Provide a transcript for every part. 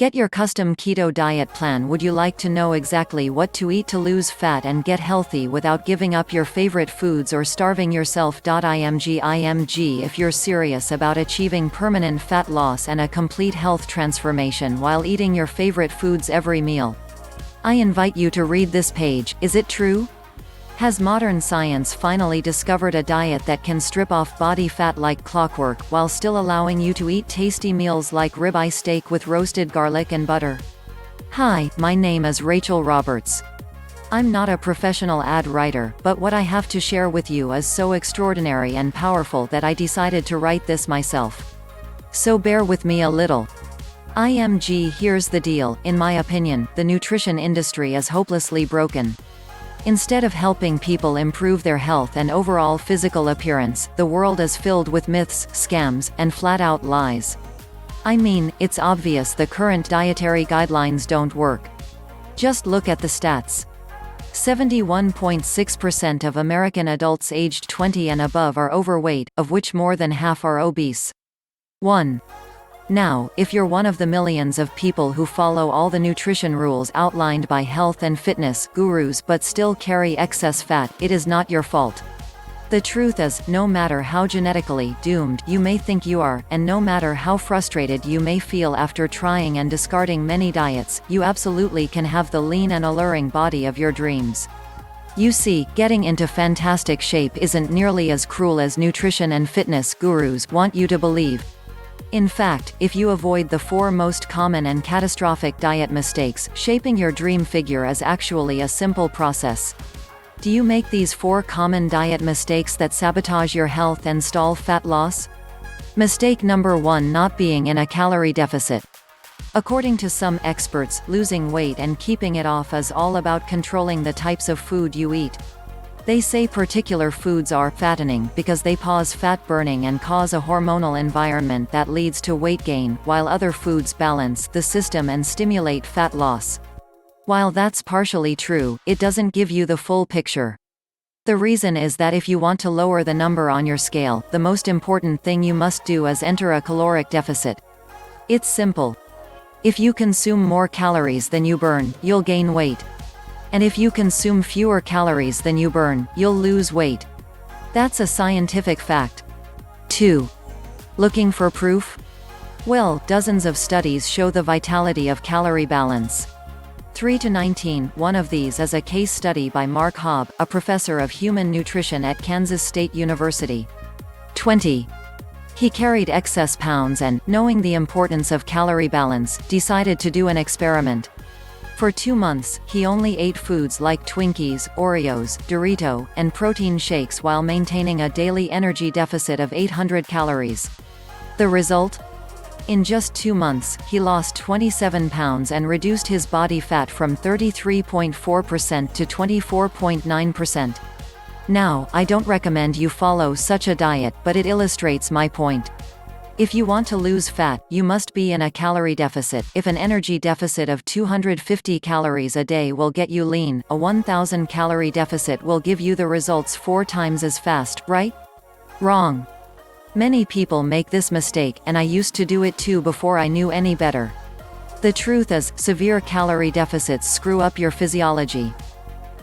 Get your custom keto diet plan. Would you like to know exactly what to eat to lose fat and get healthy without giving up your favorite foods or starving yourself? Img if you're serious about achieving permanent fat loss and a complete health transformation while eating your favorite foods every meal, I invite you to read this page. Is it true? Has modern science finally discovered a diet that can strip off body fat like clockwork, while still allowing you to eat tasty meals like ribeye steak with roasted garlic and butter? Hi, my name is Rachel Roberts. I'm not a professional ad writer, but what I have to share with you is so extraordinary and powerful that I decided to write this myself. So bear with me a little. IMG, here's the deal. In my opinion, the nutrition industry is hopelessly broken. Instead of helping people improve their health and overall physical appearance, the world is filled with myths, scams, and flat-out lies. I mean, it's obvious the current dietary guidelines don't work. Just look at the stats. 71.6% of American adults aged 20 and above are overweight, of which more than half are obese. 1. Now, if you're one of the millions of people who follow all the nutrition rules outlined by health and fitness gurus but still carry excess fat, it is not your fault. The truth is, no matter how genetically doomed you may think you are, and no matter how frustrated you may feel after trying and discarding many diets, you absolutely can have the lean and alluring body of your dreams. You see, getting into fantastic shape isn't nearly as cruel as nutrition and fitness gurus want you to believe. In fact, if you avoid the 4 most common and catastrophic diet mistakes, shaping your dream figure is actually a simple process. Do you make these 4 common diet mistakes that sabotage your health and stall fat loss? Mistake number 1: not being in a calorie deficit. According to some experts, losing weight and keeping it off is all about controlling the types of food you eat. They say particular foods are fattening because they pause fat burning and cause a hormonal environment that leads to weight gain, while other foods balance the system and stimulate fat loss. While that's partially true, it doesn't give you the full picture. The reason is that if you want to lower the number on your scale, the most important thing you must do is enter a caloric deficit. It's simple. If you consume more calories than you burn, you'll gain weight. And if you consume fewer calories than you burn, you'll lose weight. That's a scientific fact. 2. Looking for proof? Well, dozens of studies show the vitality of calorie balance. 3 to 19, one of these is a case study by Mark Hobb, a professor of human nutrition at Kansas State University. 20. He carried excess pounds and, knowing the importance of calorie balance, decided to do an experiment. For 2 months, he only ate foods like Twinkies, Oreos, Dorito, and protein shakes while maintaining a daily energy deficit of 800 calories. The result? In just 2 months, he lost 27 pounds and reduced his body fat from 33.4% to 24.9%. Now, I don't recommend you follow such a diet, but it illustrates my point. If you want to lose fat, you must be in a calorie deficit. If an energy deficit of 250 calories a day will get you lean, a 1,000 calorie deficit will give you the results 4 times as fast, right? Wrong. Many people make this mistake, and I used to do it too before I knew any better. The truth is, severe calorie deficits screw up your physiology.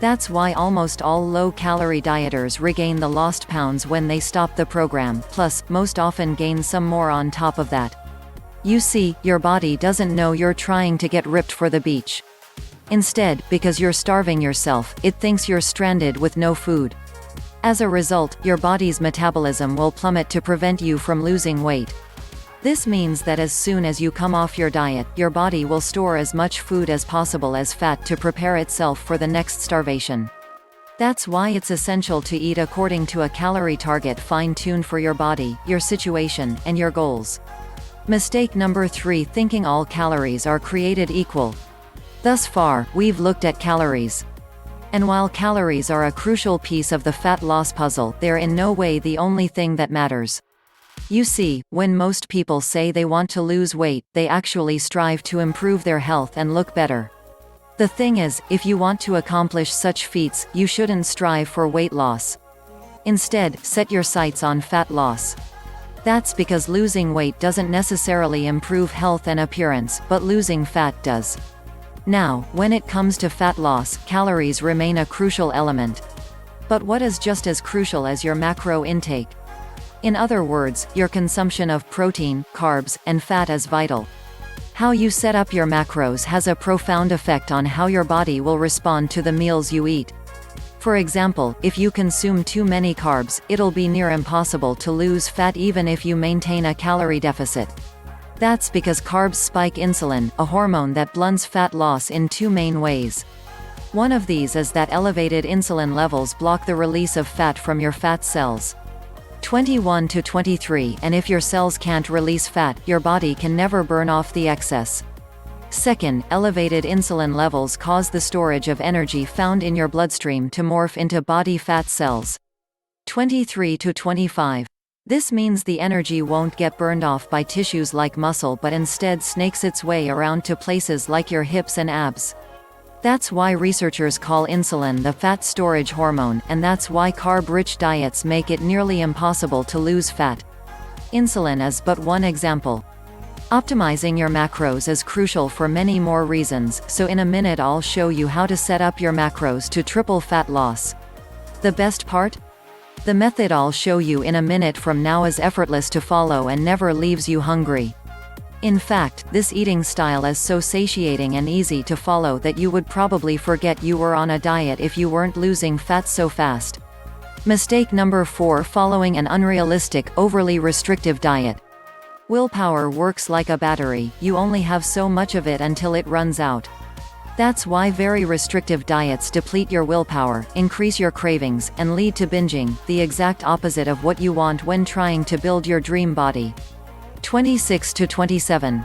That's why almost all low-calorie dieters regain the lost pounds when they stop the program, plus, most often gain some more on top of that. You see, your body doesn't know you're trying to get ripped for the beach. Instead, because you're starving yourself, it thinks you're stranded with no food. As a result, your body's metabolism will plummet to prevent you from losing weight. This means that as soon as you come off your diet, your body will store as much food as possible as fat to prepare itself for the next starvation. That's why it's essential to eat according to a calorie target fine-tuned for your body, your situation, and your goals. Mistake number 3: thinking all calories are created equal. Thus far, we've looked at calories. And while calories are a crucial piece of the fat loss puzzle, they're in no way the only thing that matters. You see, when most people say they want to lose weight, they actually strive to improve their health and look better. The thing is, if you want to accomplish such feats, you shouldn't strive for weight loss. Instead, set your sights on fat loss. That's because losing weight doesn't necessarily improve health and appearance, but losing fat does. Now, when it comes to fat loss, calories remain a crucial element. But what is just as crucial as your macro intake? In other words, your consumption of protein, carbs, and fat is vital. How you set up your macros has a profound effect on how your body will respond to the meals you eat. For example, if you consume too many carbs, it'll be near impossible to lose fat even if you maintain a calorie deficit. That's because carbs spike insulin, a hormone that blunts fat loss in two main ways. One of these is that elevated insulin levels block the release of fat from your fat cells. 21 to 23, and if your cells can't release fat, your body can never burn off the excess. Second, elevated insulin levels cause the storage of energy found in your bloodstream to morph into body fat cells. 23 to 25. This means the energy won't get burned off by tissues like muscle but instead snakes its way around to places like your hips and abs. That's why researchers call insulin the fat storage hormone, and that's why carb-rich diets make it nearly impossible to lose fat. Insulin is but one example. Optimizing your macros is crucial for many more reasons, so in a minute I'll show you how to set up your macros to triple fat loss. The best part? The method I'll show you in a minute from now is effortless to follow and never leaves you hungry. In fact, this eating style is so satiating and easy to follow that you would probably forget you were on a diet if you weren't losing fat so fast. Mistake number 4: following an unrealistic, overly restrictive diet. Willpower works like a battery, you only have so much of it until it runs out. That's why very restrictive diets deplete your willpower, increase your cravings, and lead to binging, the exact opposite of what you want when trying to build your dream body. 26 to 27.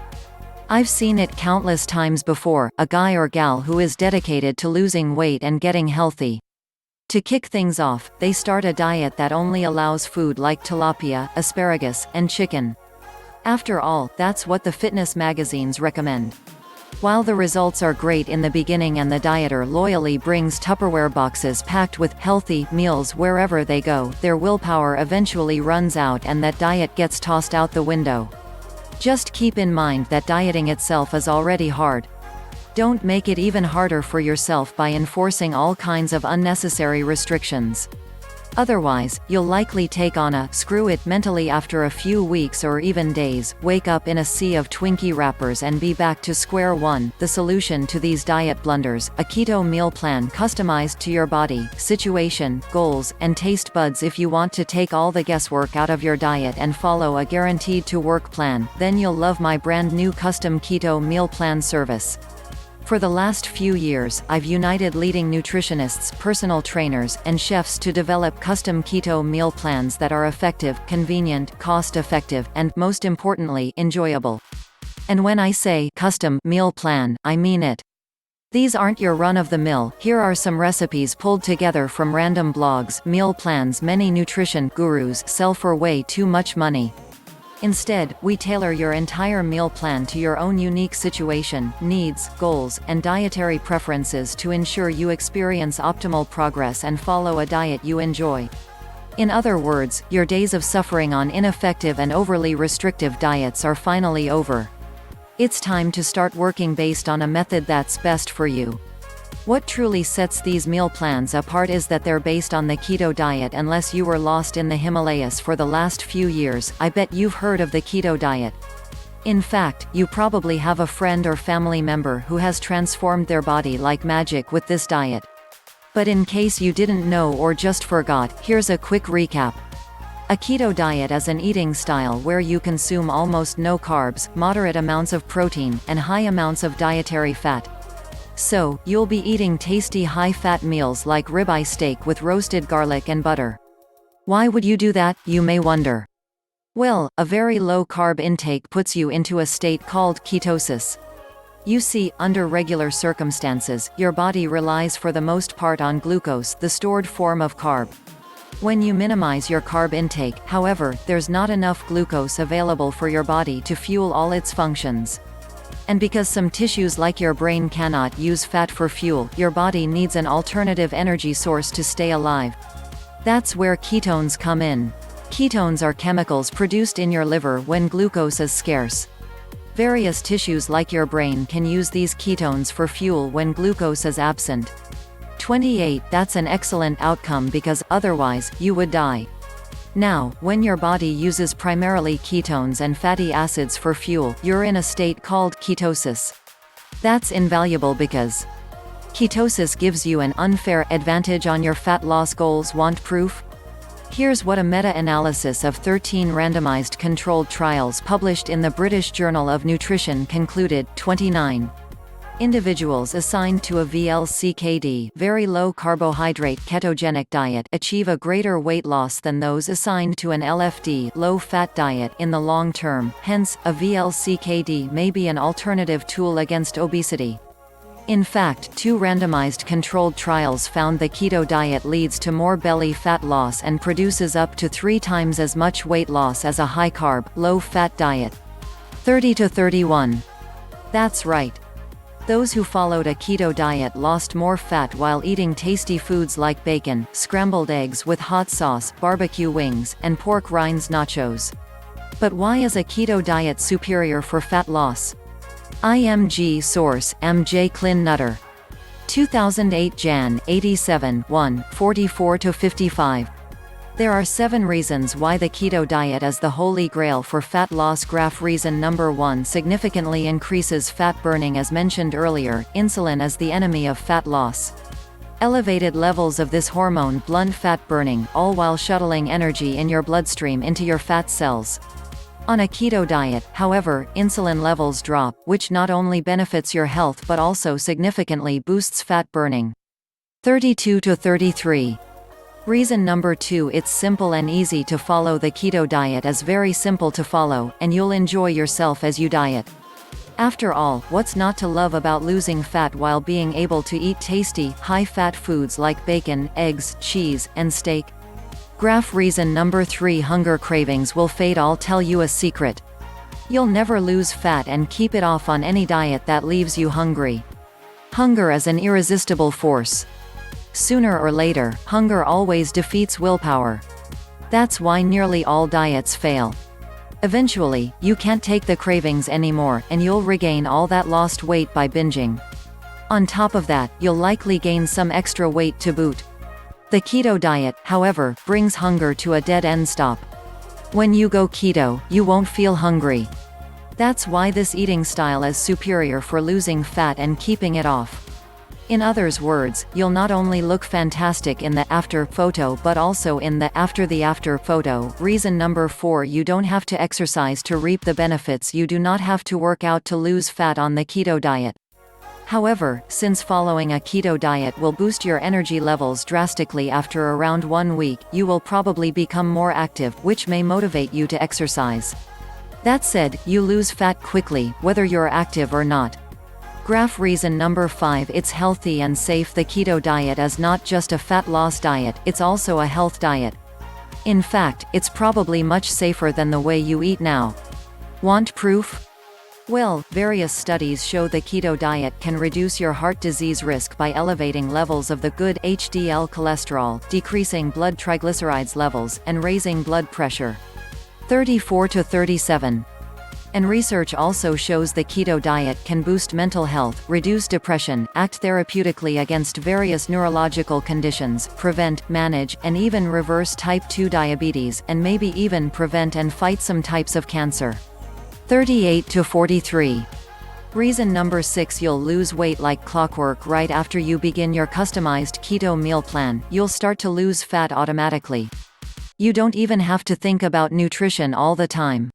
I've seen it countless times before, a guy or gal who is dedicated to losing weight and getting healthy. To kick things off, they start a diet that only allows food like tilapia, asparagus, and chicken. After all, that's what the fitness magazines recommend. While the results are great in the beginning and the dieter loyally brings Tupperware boxes packed with healthy meals wherever they go, their willpower eventually runs out and that diet gets tossed out the window. Just keep in mind that dieting itself is already hard. Don't make it even harder for yourself by enforcing all kinds of unnecessary restrictions. Otherwise, you'll likely take on a screw it mentally after a few weeks or even days, wake up in a sea of Twinkie wrappers and be back to square one. The solution to these diet blunders: a keto meal plan customized to your body, situation, goals, and taste buds. If you want to take all the guesswork out of your diet and follow a guaranteed to work plan, then you'll love my brand new custom keto meal plan service. For the last few years, I've united leading nutritionists, personal trainers, and chefs to develop custom keto meal plans that are effective, convenient, cost-effective, and, most importantly, enjoyable. And when I say custom meal plan, I mean it. These aren't your run-of-the-mill. Here are some recipes pulled together from random blogs, meal plans many nutrition gurus sell for way too much money. Instead, we tailor your entire meal plan to your own unique situation, needs, goals, and dietary preferences to ensure you experience optimal progress and follow a diet you enjoy. In other words, your days of suffering on ineffective and overly restrictive diets are finally over. It's time to start working based on a method that's best for you. What truly sets these meal plans apart is that they're based on the keto diet. Unless you were lost in the Himalayas for the last few years, I bet you've heard of the keto diet. In fact, you probably have a friend or family member who has transformed their body like magic with this diet. But in case you didn't know or just forgot, here's a quick recap. A keto diet is an eating style where you consume almost no carbs, moderate amounts of protein, and high amounts of dietary fat. So, you'll be eating tasty high-fat meals like ribeye steak with roasted garlic and butter. Why would you do that, you may wonder? Well, a very low-carb intake puts you into a state called ketosis. You see, under regular circumstances, your body relies for the most part on glucose, the stored form of carb. When you minimize your carb intake, however, there's not enough glucose available for your body to fuel all its functions. And because some tissues like your brain cannot use fat for fuel, your body needs an alternative energy source to stay alive. That's where ketones come in. Ketones are chemicals produced in your liver when glucose is scarce. Various tissues like your brain can use these ketones for fuel when glucose is absent. 28. That's an excellent outcome because, otherwise, you would die. Now, when your body uses primarily ketones and fatty acids for fuel, you're in a state called ketosis. That's invaluable because ketosis gives you an unfair advantage on your fat loss goals. Want proof? Here's what a meta-analysis of 13 randomized controlled trials published in the British Journal of Nutrition concluded. 29. Individuals assigned to a VLCKD very low carbohydrate ketogenic diet achieve a greater weight loss than those assigned to an LFD low-fat diet in the long term. Hence, a VLCKD may be an alternative tool against obesity. In fact, 2 randomized controlled trials found the keto diet leads to more belly fat loss and produces up to 3 times as much weight loss as a high-carb, low-fat diet. 30 to 31. That's right. Those who followed a keto diet lost more fat while eating tasty foods like bacon, scrambled eggs with hot sauce, barbecue wings, and pork rinds nachos. But why is a keto diet superior for fat loss? IMG source, M.J. Klin Nutter. 2008 Jan. 87 1, 44–55. There are 7 reasons why the keto diet is the holy grail for fat loss. Graph. Reason number 1: significantly increases fat burning. As mentioned earlier, insulin is the enemy of fat loss. Elevated levels of this hormone blunt fat burning, all while shuttling energy in your bloodstream into your fat cells. On a keto diet, however, insulin levels drop, which not only benefits your health but also significantly boosts fat burning. 32 to 33. Reason number 2: it's simple and easy to follow. The keto diet is very simple to follow, and you'll enjoy yourself as you diet. After all, what's not to love about losing fat while being able to eat tasty, high-fat foods like bacon, eggs, cheese, and steak? Graph. Reason number 3: hunger cravings will fade. I'll tell you a secret. You'll never lose fat and keep it off on any diet that leaves you hungry. Hunger is an irresistible force. Sooner or later, hunger always defeats willpower. That's why nearly all diets fail. Eventually, you can't take the cravings anymore, and you'll regain all that lost weight by binging. On top of that, you'll likely gain some extra weight to boot. The keto diet, however, brings hunger to a dead-end stop. When you go keto, you won't feel hungry. That's why this eating style is superior for losing fat and keeping it off. In other words, you'll not only look fantastic in the after photo but also in the after photo. Reason number 4: you don't have to exercise to reap the benefits. You do not have to work out to lose fat on the keto diet. However, since following a keto diet will boost your energy levels drastically after around 1 week, you will probably become more active, which may motivate you to exercise. That said, you lose fat quickly, whether you're active or not. Graph. Reason number 5: it's healthy and safe. The keto diet is not just a fat loss diet, it's also a health diet. In fact, it's probably much safer than the way you eat now. Want proof? Well, various studies show the keto diet can reduce your heart disease risk by elevating levels of the good HDL cholesterol, decreasing blood triglycerides levels, and raising blood pressure. 34 to 37. And research also shows the keto diet can boost mental health, reduce depression, act therapeutically against various neurological conditions, prevent, manage, and even reverse type 2 diabetes, and maybe even prevent and fight some types of cancer. 38 to 43. Reason number 6: you'll lose weight like clockwork. Right after you begin your customized keto meal plan, you'll start to lose fat automatically. You don't even have to think about nutrition all the time.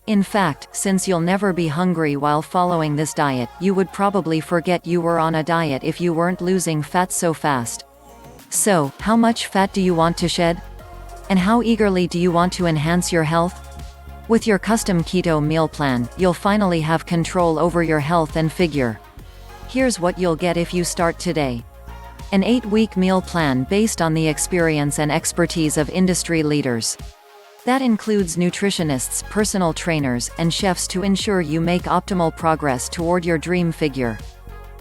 In fact, since you'll never be hungry while following this diet, you would probably forget you were on a diet if you weren't losing fat so fast. So, how much fat do you want to shed? And how eagerly do you want to enhance your health? With your custom keto meal plan, you'll finally have control over your health and figure. Here's what you'll get if you start today. An 8-week meal plan based on the experience and expertise of industry leaders. That includes nutritionists, personal trainers, and chefs to ensure you make optimal progress toward your dream figure.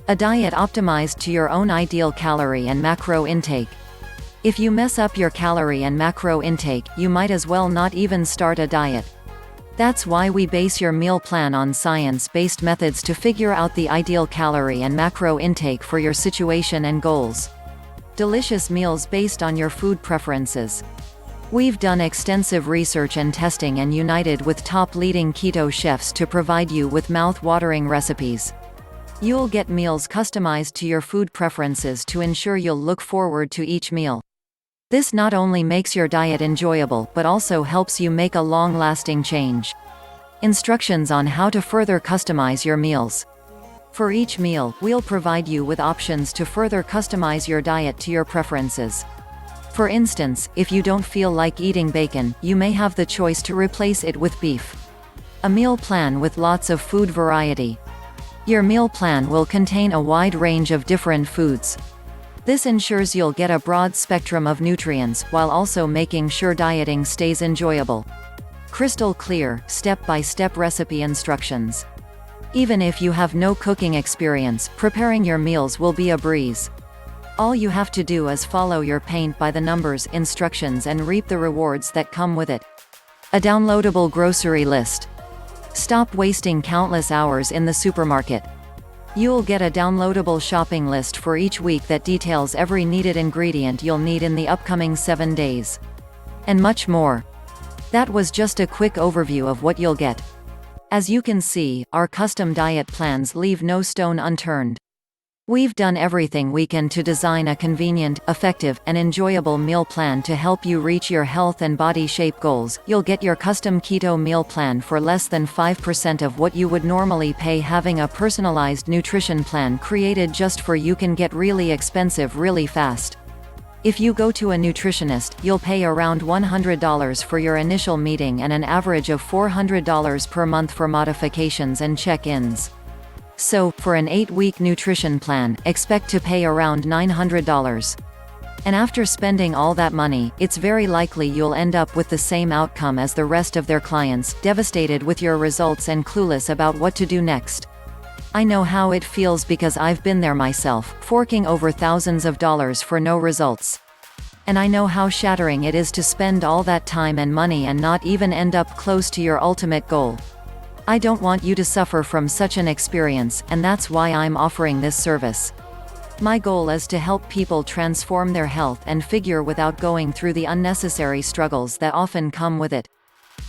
A diet optimized to your own ideal calorie and macro intake. If you mess up your calorie and macro intake, you might as well not even start a diet. That's why we base your meal plan on science-based methods to figure out the ideal calorie and macro intake for your situation and goals. Delicious meals based on your food preferences. We've done extensive research and testing and united with top leading keto chefs to provide you with mouth-watering recipes. You'll get meals customized to your food preferences to ensure you'll look forward to each meal. This not only makes your diet enjoyable but also helps you make a long-lasting change. Instructions on how to further customize your meals. For each meal, we'll provide you with options to further customize your diet to your preferences. For instance, if you don't feel like eating bacon, you may have the choice to replace it with beef. A meal plan with lots of food variety. Your meal plan will contain a wide range of different foods. This ensures you'll get a broad spectrum of nutrients, while also making sure dieting stays enjoyable. Crystal clear, step-by-step recipe instructions. Even if you have no cooking experience, preparing your meals will be a breeze. All you have to do is follow your paint-by-the-numbers instructions and reap the rewards that come with it. A downloadable grocery list. Stop wasting countless hours in the supermarket. You'll get a downloadable shopping list for each week that details every needed ingredient you'll need in the upcoming 7 days. And much more. That was just a quick overview of what you'll get. As you can see, our custom diet plans leave no stone unturned. We've done everything we can to design a convenient, effective, and enjoyable meal plan to help you reach your health and body shape goals. You'll get your custom keto meal plan for less than 5% of what you would normally pay. Having a personalized nutrition plan created just for you can get really expensive really fast. If you go to a nutritionist, you'll pay around $100 for your initial meeting and an average of $400 per month for modifications and check-ins. So, for an 8-week nutrition plan, expect to pay around $900. And after spending all that money, it's very likely you'll end up with the same outcome as the rest of their clients, devastated with your results and clueless about what to do next. I know how it feels because I've been there myself, forking over thousands of dollars for no results. And I know how shattering it is to spend all that time and money and not even end up close to your ultimate goal. I don't want you to suffer from such an experience, and that's why I'm offering this service. My goal is to help people transform their health and figure without going through the unnecessary struggles that often come with it.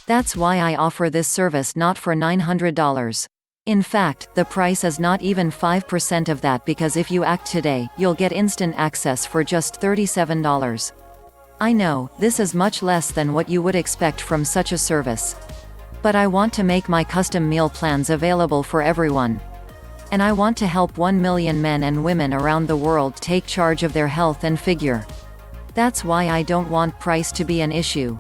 That's why I offer this service not for $900. In fact, the price is not even 5% of that, because if you act today, you'll get instant access for just $37. I know, this is much less than what you would expect from such a service. But I want to make my custom meal plans available for everyone. And I want to help 1 million men and women around the world take charge of their health and figure. That's why I don't want price to be an issue.